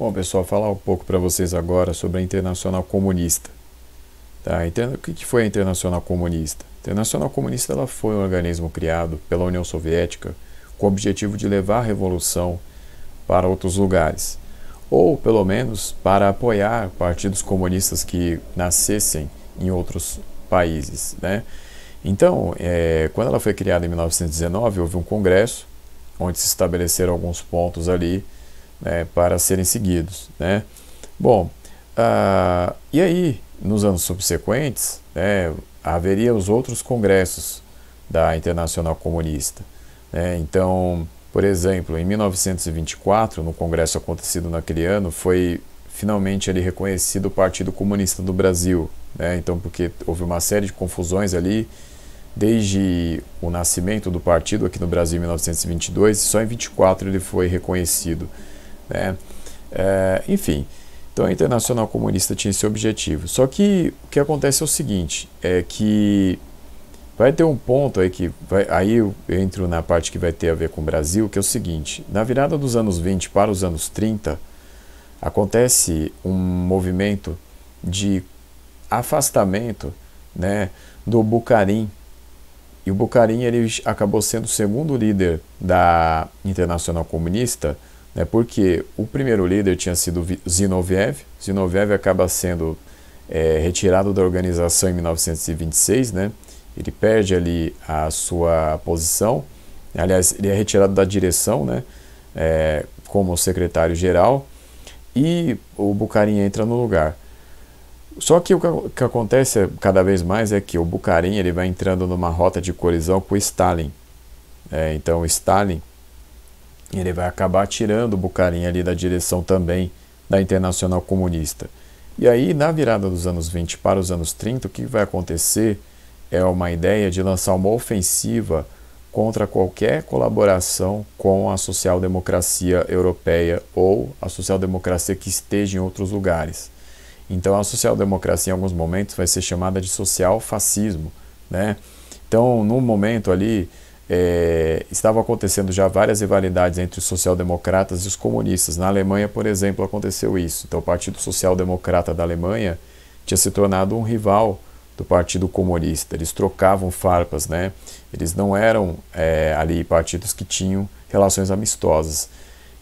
Bom, pessoal, falar um pouco para vocês agora sobre a Internacional Comunista. Tá? O que foi a Internacional Comunista? A Internacional Comunista ela foi um organismo criado pela União Soviética com o objetivo de levar a revolução para outros lugares, ou pelo menos para apoiar partidos comunistas que nascessem em outros países, né? Então, quando ela foi criada em 1919, houve um congresso onde se estabeleceram alguns pontos ali, né, para serem seguidos, né? Bom, e aí, nos anos subsequentes, né, haveria os outros congressos da Internacional Comunista, né? Então, por exemplo, em 1924, no congresso acontecido naquele ano, foi finalmente ali reconhecido o Partido Comunista do Brasil, né? Então, porque houve uma série de confusões ali, desde o nascimento do partido aqui no Brasil em 1922, só em 24 ele foi reconhecido, né? Enfim, então a Internacional Comunista tinha esse objetivo. Só que o que acontece é o seguinte, é que vai ter um ponto aí aí eu entro na parte que vai ter a ver com o Brasil, que é o seguinte: na virada dos anos 20 para os anos 30, acontece um movimento de afastamento, né, do Bukharin. E o Bukharin ele acabou sendo o segundo líder da Internacional Comunista, né, porque o primeiro líder tinha sido Zinoviev. Zinoviev acaba sendo retirado da organização em 1926, né? Ele perde ali a sua posição. Aliás, ele é retirado da direção, né, como secretário-geral, e o Bukharin entra no lugar. Só que o que acontece cada vez mais é que o Bukharin ele vai entrando numa rota de colisão com o Stalin. Então o Stalin ele vai acabar tirando o Bukharin ali da direção também da Internacional Comunista. E aí, na virada dos anos 20 para os anos 30, o que vai acontecer é uma ideia de lançar uma ofensiva contra qualquer colaboração com a social-democracia europeia ou a social-democracia que esteja em outros lugares. Então a social-democracia em alguns momentos vai ser chamada de social-fascismo, né? Então, num momento ali, estavam acontecendo já várias rivalidades entre os social-democratas e os comunistas. Na Alemanha, por exemplo, aconteceu isso. Então o Partido Social-Democrata da Alemanha tinha se tornado um rival do Partido Comunista. Eles trocavam farpas, né? Eles não eram ali partidos que tinham relações amistosas.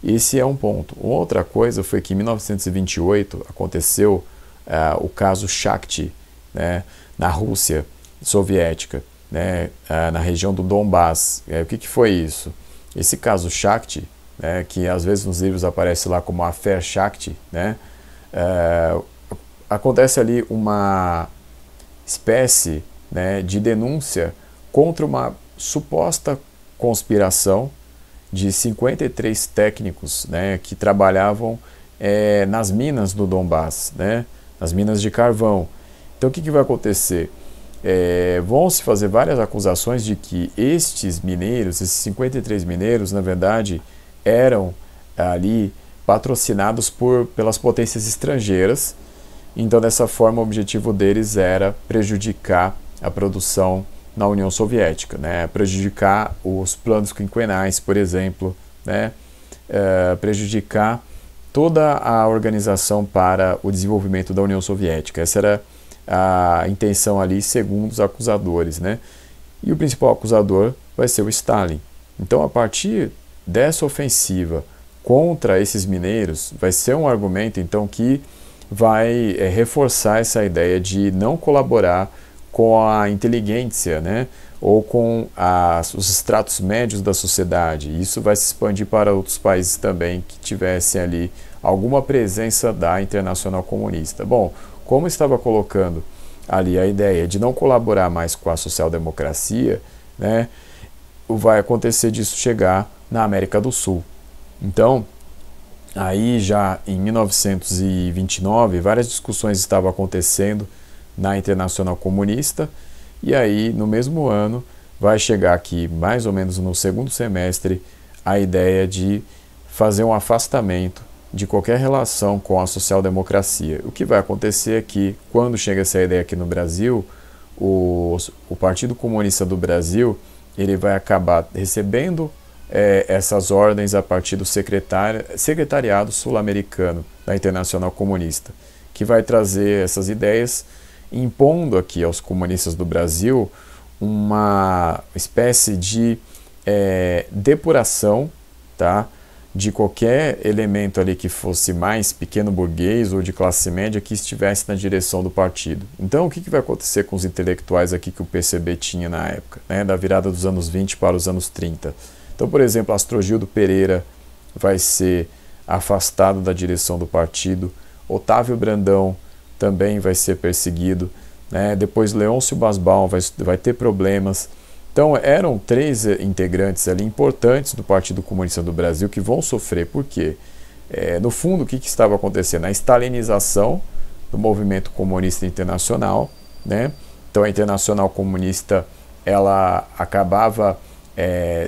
Esse é um ponto. Outra coisa foi que em 1928 aconteceu o caso Shakhty, né, na Rússia soviética, né, na região do Donbass. O que foi isso? Esse caso Shakhty, né, que às vezes nos livros aparece lá como Affair Shakhty, né, acontece ali uma espécie, né, de denúncia contra uma suposta conspiração de 53 técnicos, né, que trabalhavam nas minas do Donbass, né, nas minas de carvão. Então o que vai acontecer? Vão se fazer várias acusações de que estes mineiros, esses 53 mineiros, na verdade, eram ali patrocinados pelas potências estrangeiras. Então, dessa forma, o objetivo deles era prejudicar a produção na União Soviética, né? Prejudicar os planos quinquenais, por exemplo, né? Prejudicar toda a organização para o desenvolvimento da União Soviética. Essa era a intenção ali, segundo os acusadores, né? E o principal acusador vai ser o Stalin. Então, a partir dessa ofensiva contra esses mineiros, vai ser um argumento, então, que vai reforçar essa ideia de não colaborar com a inteligência, né, ou com os estratos médios da sociedade. Isso vai se expandir para outros países também que tivessem ali alguma presença da Internacional Comunista. Bom, como estava colocando ali a ideia de não colaborar mais com a social-democracia, né, vai acontecer disso chegar na América do Sul. Então, aí já em 1929, várias discussões estavam acontecendo na Internacional Comunista, e aí no mesmo ano vai chegar aqui, mais ou menos no segundo semestre, a ideia de fazer um afastamento de qualquer relação com a social-democracia. O que vai acontecer é que, quando chega essa ideia aqui no Brasil, o Partido Comunista do Brasil ele vai acabar recebendo essas ordens a partir do secretariado sul-americano da Internacional Comunista, que vai trazer essas ideias, impondo aqui aos comunistas do Brasil uma espécie de depuração, tá, de qualquer elemento ali que fosse mais pequeno burguês ou de classe média que estivesse na direção do partido. Então, o que vai acontecer com os intelectuais aqui que o PCB tinha na época, né, da virada dos anos 20 para os anos 30? Então, por exemplo, Astrogildo Pereira vai ser afastado da direção do partido, Otávio Brandão também vai ser perseguido, né? Depois Leôncio Basbaum vai ter problemas. Então eram 3 integrantes ali importantes do Partido Comunista do Brasil que vão sofrer. Por quê? No fundo, o que estava acontecendo? A stalinização do movimento comunista internacional, né? Então a Internacional Comunista ela acabava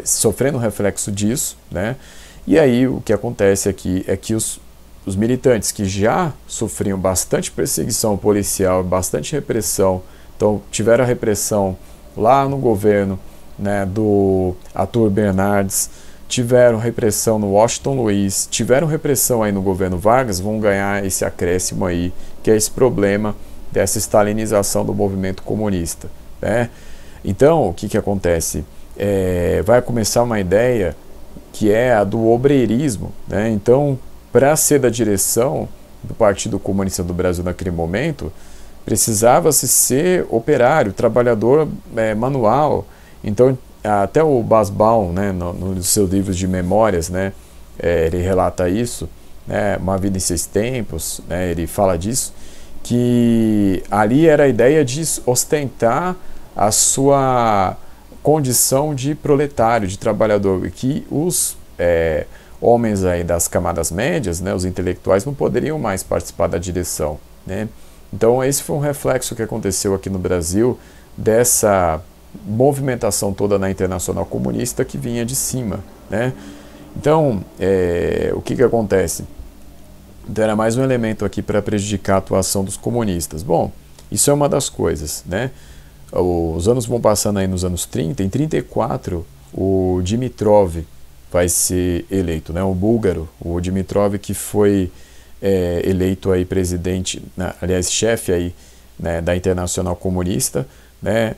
sofrendo reflexo disso, né? E aí o que acontece aqui é que os militantes que já sofriam bastante perseguição policial, bastante repressão, então tiveram a repressão lá no governo, né, do Arthur Bernardes, tiveram repressão no Washington Luiz, tiveram repressão aí no governo Vargas, vão ganhar esse acréscimo aí, que é esse problema dessa stalinização do movimento comunista, né? Então, o que acontece? Vai começar uma ideia que é a do obreirismo, né? Então, para ser da direção do Partido Comunista do Brasil naquele momento, precisava-se ser operário, trabalhador manual. Então, até o Basbaum, né, nos seus livros de memórias, né, ele relata isso, né, Uma Vida em Seis Tempos, né, ele fala disso, que ali era a ideia de ostentar a sua condição de proletário, de trabalhador, e que os homens aí das camadas médias, né, os intelectuais, não poderiam mais participar da direção, né? Então esse foi um reflexo que aconteceu aqui no Brasil dessa movimentação toda na Internacional Comunista que vinha de cima, né? Então o que acontece? Então era mais um elemento aqui para prejudicar a atuação dos comunistas. Bom, isso é uma das coisas, né? Os anos vão passando aí nos anos 30, em 34 o Dimitrov vai ser eleito, né? O búlgaro, o Dimitrov, que foi eleito aí presidente, aliás, chefe aí, né, da Internacional Comunista, né?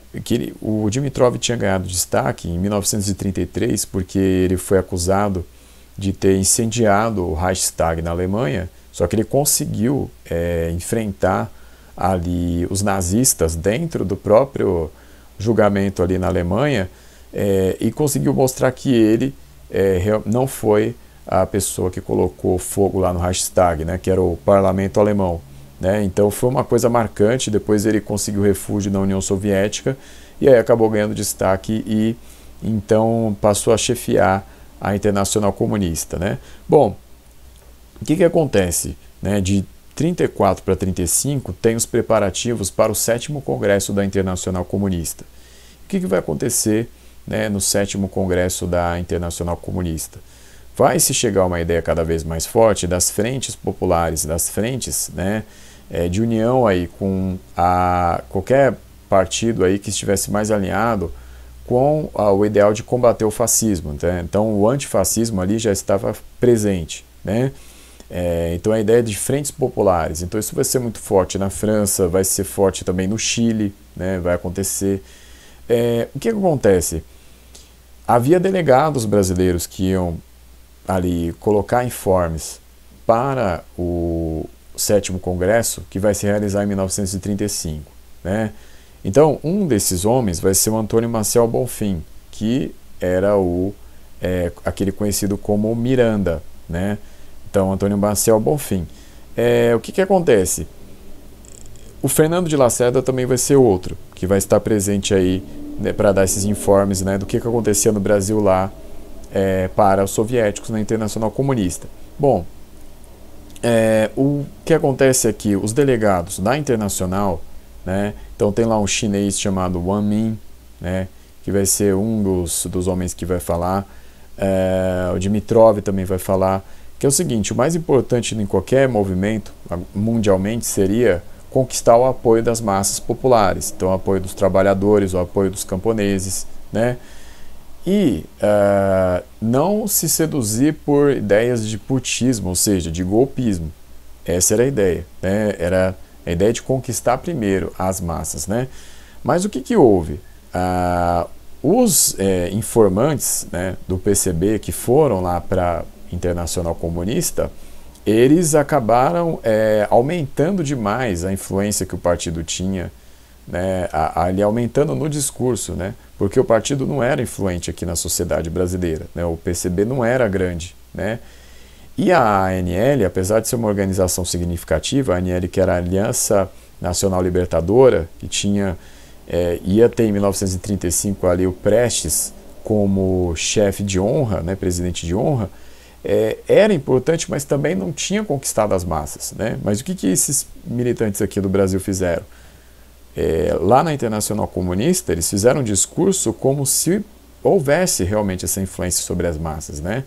O Dimitrov tinha ganhado destaque em 1933 porque ele foi acusado de ter incendiado o Reichstag na Alemanha, só que ele conseguiu enfrentar ali os nazistas dentro do próprio julgamento ali na Alemanha e conseguiu mostrar que ele não foi a pessoa que colocou fogo lá no Reichstag, né, que era o parlamento alemão, né? Então foi uma coisa marcante. Depois ele conseguiu refúgio na União Soviética e aí acabou ganhando destaque e então passou a chefiar a Internacional Comunista, né? Bom, o que acontece, né? De 34 para 35 tem os preparativos para o 7º Congresso da Internacional Comunista. O que vai acontecer, né, no 7º Congresso da Internacional Comunista? Vai se chegar a uma ideia cada vez mais forte das frentes populares, das frentes, né, de união aí com qualquer partido aí que estivesse mais alinhado com o ideal de combater o fascismo, né? Então o antifascismo ali já estava presente, né? Então a ideia de frentes populares, então isso vai ser muito forte na França, vai ser forte também no Chile, né? Vai acontecer. O que acontece? Havia delegados brasileiros que iam ali colocar informes para o 7º Congresso, que vai se realizar em 1935, né? Então um desses homens vai ser o Antônio Maciel Bonfim, que era aquele conhecido como Miranda, né? Então Antônio Maciel Bonfim. O que acontece? O Fernando de Lacerda também vai ser outro, que vai estar presente aí, né, para dar esses informes, né, do que acontecia no Brasil lá para os soviéticos na Internacional Comunista. Bom, o que acontece aqui, os delegados da Internacional, né, então tem lá um chinês chamado Wang Min, né, que vai ser um dos homens que vai falar, o Dimitrov também vai falar, que é o seguinte: o mais importante em qualquer movimento mundialmente seria conquistar o apoio das massas populares, então o apoio dos trabalhadores, o apoio dos camponeses, né? e não se seduzir por ideias de putismo, ou seja, de golpismo. Essa era a ideia, né? Era a ideia de conquistar primeiro as massas, né? Mas o que houve? Os informantes, né, do PCB que foram lá para a Internacional Comunista, eles acabaram aumentando demais a influência que o partido tinha, né, ali aumentando no discurso, né, porque o partido não era influente aqui na sociedade brasileira, né, o PCB não era grande, né, e a ANL, apesar de ser uma organização significativa, a ANL, que era a Aliança Nacional Libertadora, que tinha, ia ter em 1935 ali o Prestes como chefe de honra, né, presidente de honra, era importante, mas também não tinha conquistado as massas, né? Mas o que esses militantes aqui do Brasil fizeram? Lá na Internacional Comunista, eles fizeram um discurso como se houvesse realmente essa influência sobre as massas, né?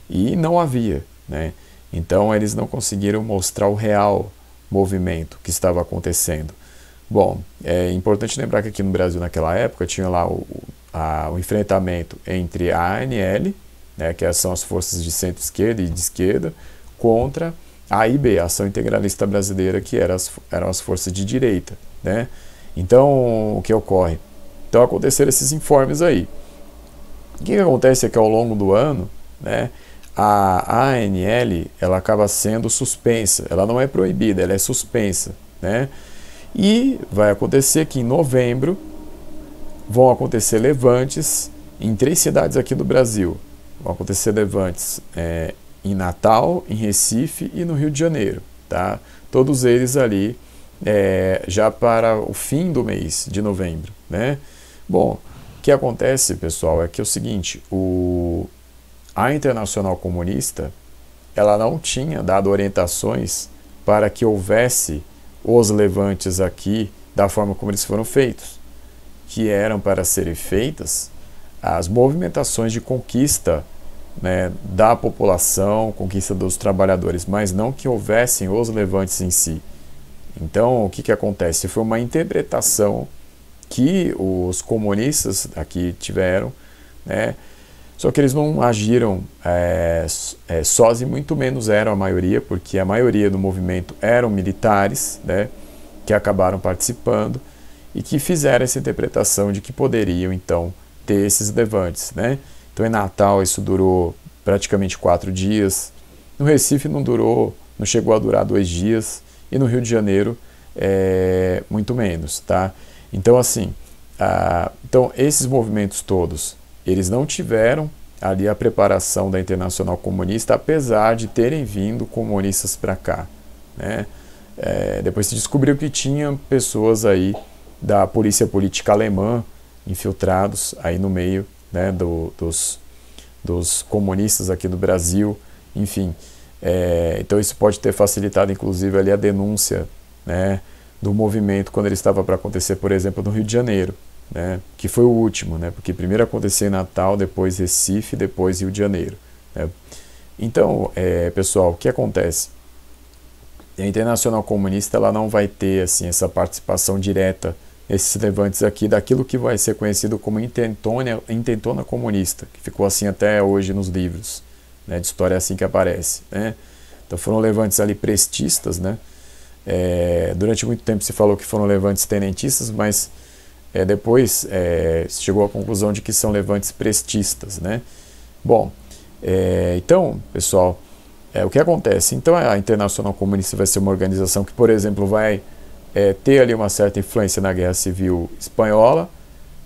E não havia, né? Então eles não conseguiram mostrar o real movimento que estava acontecendo. Bom, é importante lembrar que aqui no Brasil naquela época tinha lá o enfrentamento entre a ANL, né, que são as forças de centro-esquerda e de esquerda, contra a AIB, a Ação Integralista Brasileira, que eram as forças de direita, né? Então, o que ocorre? Então, aconteceram esses informes aí. O que acontece é que ao longo do ano, né, a ANL, ela acaba sendo suspensa, ela não é proibida, ela é suspensa, né? E vai acontecer que em novembro vão acontecer levantes em 3 cidades aqui do Brasil. Vão acontecer levantes em Natal, em Recife e no Rio de Janeiro, tá? Todos eles ali já para o fim do mês de novembro, né? Bom, o que acontece, pessoal, é que é o seguinte, a Internacional Comunista, ela não tinha dado orientações para que houvesse os levantes aqui da forma como eles foram feitos, que eram para serem feitas as movimentações de conquista, né, da população, conquista dos trabalhadores, mas não que houvessem os levantes em si. Então, o que acontece? Foi uma interpretação que os comunistas aqui tiveram, né, só que eles não agiram sós e muito menos eram a maioria, porque a maioria do movimento eram militares, né, que acabaram participando e que fizeram essa interpretação de que poderiam, então, ter esses levantes, né? Então, em Natal isso durou praticamente 4 dias, no Recife não chegou a durar 2 dias, e no Rio de Janeiro muito menos, tá? Então, assim, então esses movimentos todos, eles não tiveram ali a preparação da Internacional Comunista, apesar de terem vindo comunistas para cá, né? Depois se descobriu que tinha pessoas aí da polícia política alemã infiltrados aí no meio, né, dos comunistas aqui do Brasil, enfim. Então isso pode ter facilitado inclusive ali a denúncia, né, do movimento quando ele estava para acontecer, por exemplo, no Rio de Janeiro, né, que foi o último, né, porque primeiro aconteceu em Natal, depois Recife, depois Rio de Janeiro, né. Então, pessoal, o que acontece? A Internacional Comunista, ela não vai ter assim essa participação direta, esses levantes aqui, daquilo que vai ser conhecido como intentona comunista, que ficou assim até hoje nos livros, né, de história, assim que aparece, né. Então foram levantes ali prestistas, né. Durante muito tempo se falou que foram levantes tenentistas, mas depois se chegou à conclusão de que são levantes prestistas, né. Bom, então, pessoal, o que acontece? Então a Internacional Comunista vai ser uma organização que, por exemplo, vai ter ali uma certa influência na Guerra Civil Espanhola,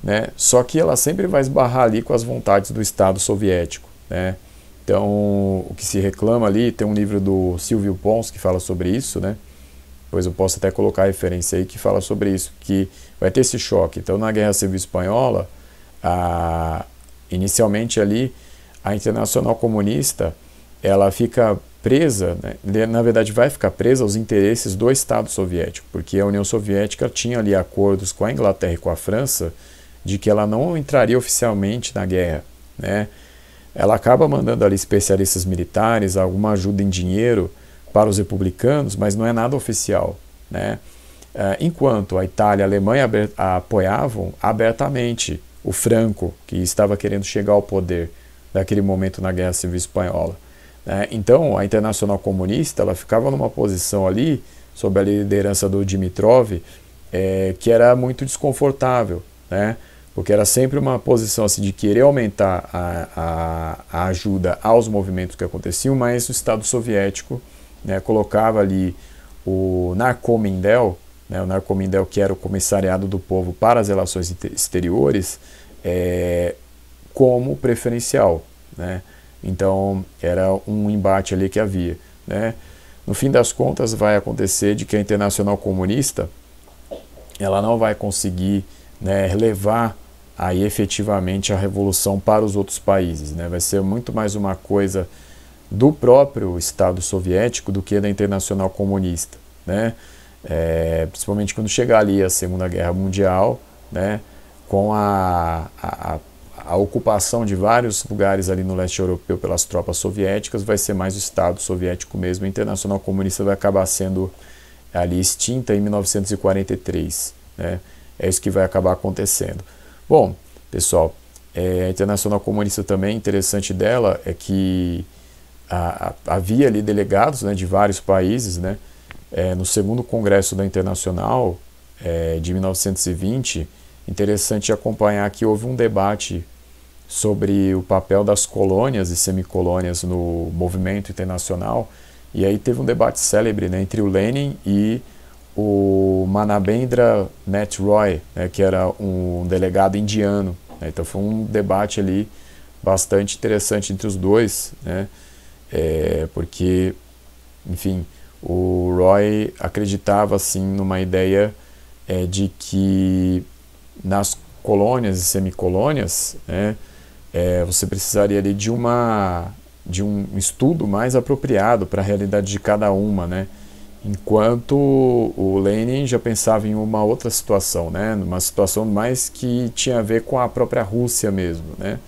né? Só que ela sempre vai esbarrar ali com as vontades do Estado soviético, né? Então, o que se reclama ali, tem um livro do Silvio Pons que fala sobre isso, né? Depois eu posso até colocar a referência aí que fala sobre isso, que vai ter esse choque. Então, na Guerra Civil Espanhola, inicialmente ali, a Internacional Comunista, ela fica presa, né? Na verdade vai ficar presa aos interesses do Estado soviético, porque a União Soviética tinha ali acordos com a Inglaterra e com a França de que ela não entraria oficialmente na guerra, né? Ela acaba mandando ali especialistas militares, alguma ajuda em dinheiro para os republicanos, mas não é nada oficial, né? Enquanto a Itália e a Alemanha apoiavam abertamente o Franco, que estava querendo chegar ao poder naquele momento na Guerra Civil Espanhola. Então, a Internacional Comunista ela ficava numa posição ali, sob a liderança do Dimitrov, que era muito desconfortável, né? Porque era sempre uma posição assim, de querer aumentar a ajuda aos movimentos que aconteciam, mas o Estado Soviético, né, colocava ali o Narkomindel, né, o Narkomindel, que era o Comissariado do Povo para as Relações Exteriores, como preferencial, né? Então era um embate ali que havia, né? No fim das contas vai acontecer de que a Internacional Comunista ela não vai conseguir, né, levar aí efetivamente a revolução para os outros países, né? Vai ser muito mais uma coisa do próprio Estado Soviético do que da Internacional Comunista, né? Principalmente quando chegar ali a Segunda Guerra Mundial, né, com a ocupação de vários lugares ali no leste europeu pelas tropas soviéticas, vai ser mais o Estado Soviético mesmo. A Internacional Comunista vai acabar sendo ali extinta em 1943, né? É isso que vai acabar acontecendo. Bom, pessoal, a Internacional Comunista também, interessante dela é que havia ali delegados, né, de vários países, né? No segundo congresso da Internacional de 1920, interessante acompanhar que houve um debate sobre o papel das colônias e semicolônias no movimento internacional, e aí teve um debate célebre, né, entre o Lenin e o Manabendra Nath Roy, né, que era um delegado indiano, né? Então foi um debate ali bastante interessante entre os dois, né? Porque, enfim, o Roy acreditava assim numa ideia de que nas colônias e semicolônias, né, você precisaria ali de um estudo mais apropriado para a realidade de cada uma, né? Enquanto o Lenin já pensava em uma outra situação, né? Numa situação mais que tinha a ver com a própria Rússia mesmo, né?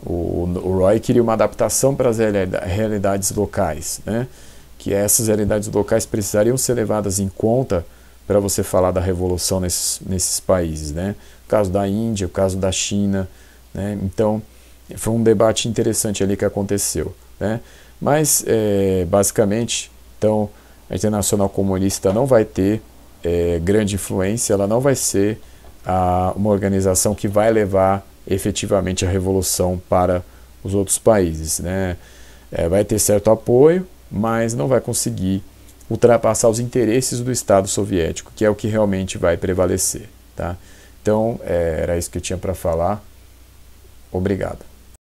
O Roy queria uma adaptação para as realidades locais, né? Que essas realidades locais precisariam ser levadas em conta para você falar da revolução nesses países, né? O caso da Índia, o caso da China, né? Então, foi um debate interessante ali que aconteceu, né? Mas, basicamente, então, a Internacional Comunista não vai ter grande influência, ela não vai ser uma organização que vai levar efetivamente a revolução para os outros países, né? Vai ter certo apoio, mas não vai conseguir ultrapassar os interesses do Estado Soviético, que é o que realmente vai prevalecer, tá? Então, era isso que eu tinha para falar. Obrigado.